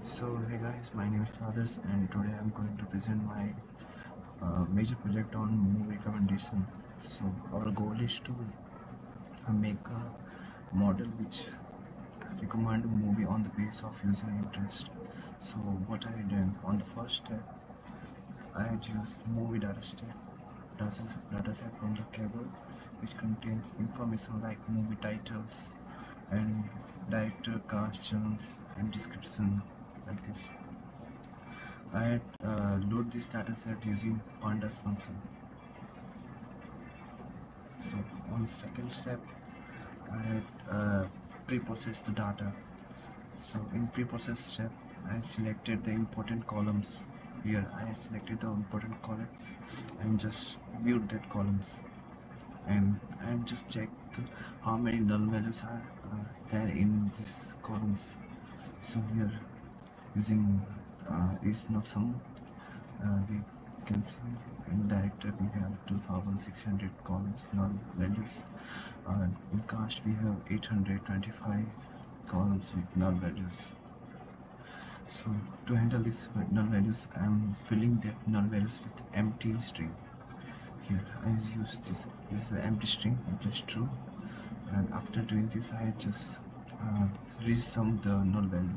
So hey guys, my name is Fathers and today I'm going to present my major project on movie recommendation. So our goal is to make a model which recommend a movie on the base of user interest. So what I did on the first step, I had used movie dataset from the cable, which contains information like movie titles and director, cast, chance, and description like this. I had load this dataset using pandas function. So on the second step, I had pre-processed the data. So in pre-process step, I selected the important columns. Here I had selected the important columns and just viewed that columns, and I just checked how many null values are there in these columns. So here using is not sum, we can see in director we have 2600 columns null values. In cast we have 825 columns with null values. So to handle this null values, I am filling that null values with empty string. Here I use this is the empty string plus true, and after doing this I just resum the null value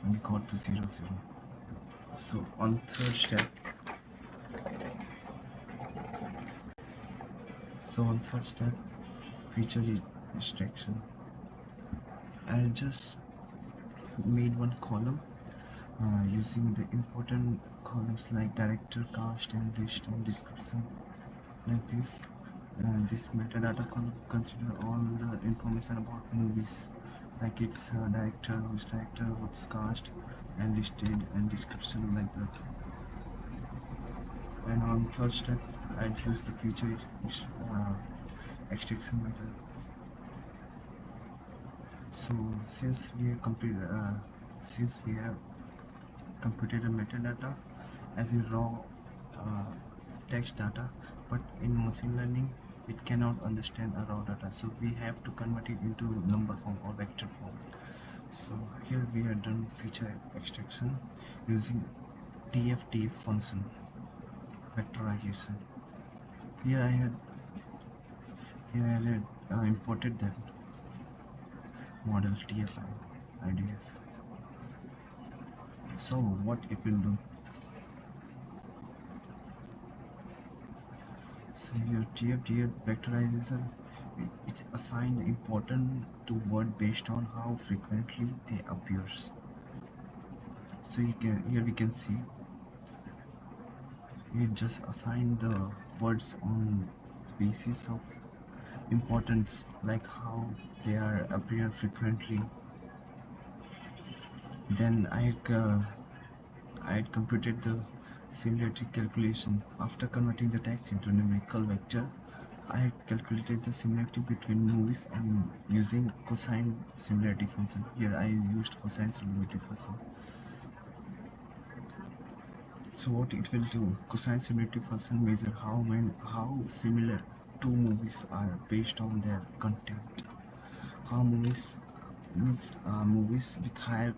and we got the 0 0. So on third step, feature extraction. I just made one column using the important columns like director, cast, and list and description like this. This metadata column consider all the information about movies, like its director, who's director, who's cast, and listed, and description like that. And on third step, I'd use the feature extraction method. So since we have computed a metadata as a raw uh, text data, but in machine learning it cannot understand a raw data, so we have to convert it into number form or vector form. So here we have done feature extraction using tf function vectorization. Here I had imported that model tf idf. So what it will do, so your TF vectorization, it assigned important to word based on how frequently they appears. So here we can see it just assigned the words on basis of importance, like how they are appear frequently. Then I had computed the similarity calculation. After converting the text into numerical vector, I had calculated the similarity between movies and using cosine similarity function. Here I used cosine similarity function. So what it will do, cosine similarity function measure how similar two movies are based on their content. How movies means movies with higher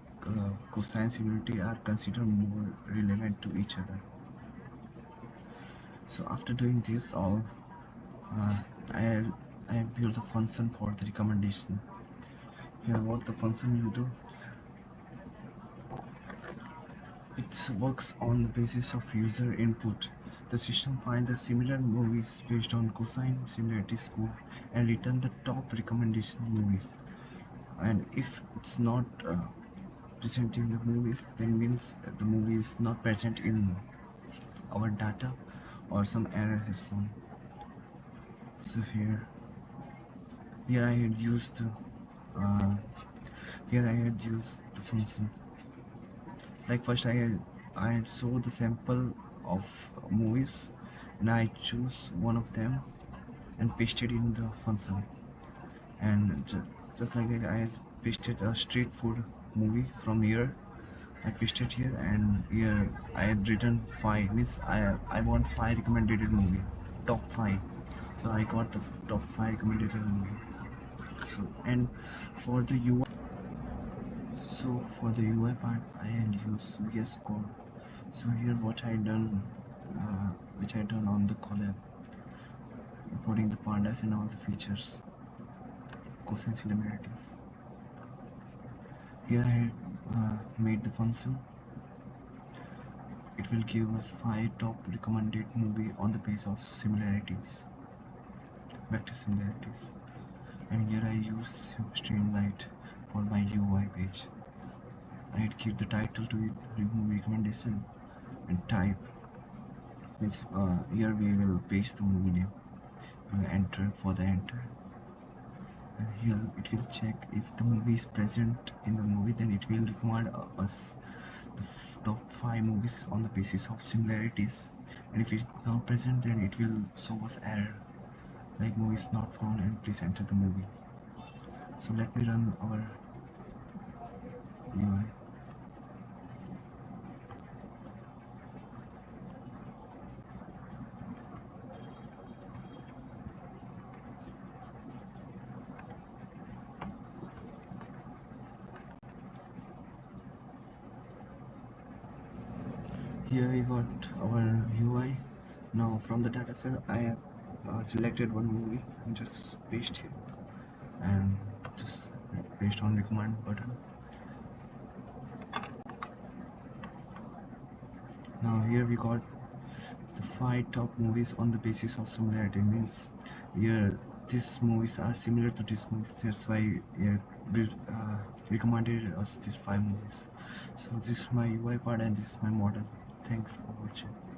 cosine similarity are considered more relevant to each other. So after doing this all, uh, I I built a function for the recommendation. Here what the function will do, it works on the basis of user input. The system finds the similar movies based on cosine similarity score and return the top recommendation movies. And if it's not present in the movie, then means the movie is not present in our data or some error has shown. So here I had used uh, the function. Like first I had saw the sample of movies and I choose one of them and pasted in the function, and just like that I pasted a street food movie from here. I pasted here, and here I had written 5, means I want 5 recommended movie, top 5. So I got the top 5 recommended movie. So and for the UI, So for the UI part, I use VS Code. So here what I done, uh, which I done on the collab, putting the pandas and all the features, cosine similarities. Here I made the function. It will give us 5 top recommended movie on the basis of similarities, vector similarities. And here I use Streamlight for my UI page. I'd give the title to it, remove recommendation, and type. Means here we will paste the movie name. We will enter for the enter. And here it will check if the movie is present in the movie, then it will recommend us the top 5 movies on the basis of similarities. And if it's not present, then it will show us error like movie is not found and please enter the movie. So let me run our UI. Here we got our UI. Now from the dataset I have selected one movie and just paste here and just paste on recommend button. Now here we got the 5 top movies on the basis of similarity. Means here these movies are similar to these movies, that's why we recommended us these 5 movies. So this is my UI part and this is my model. Thanks for watching.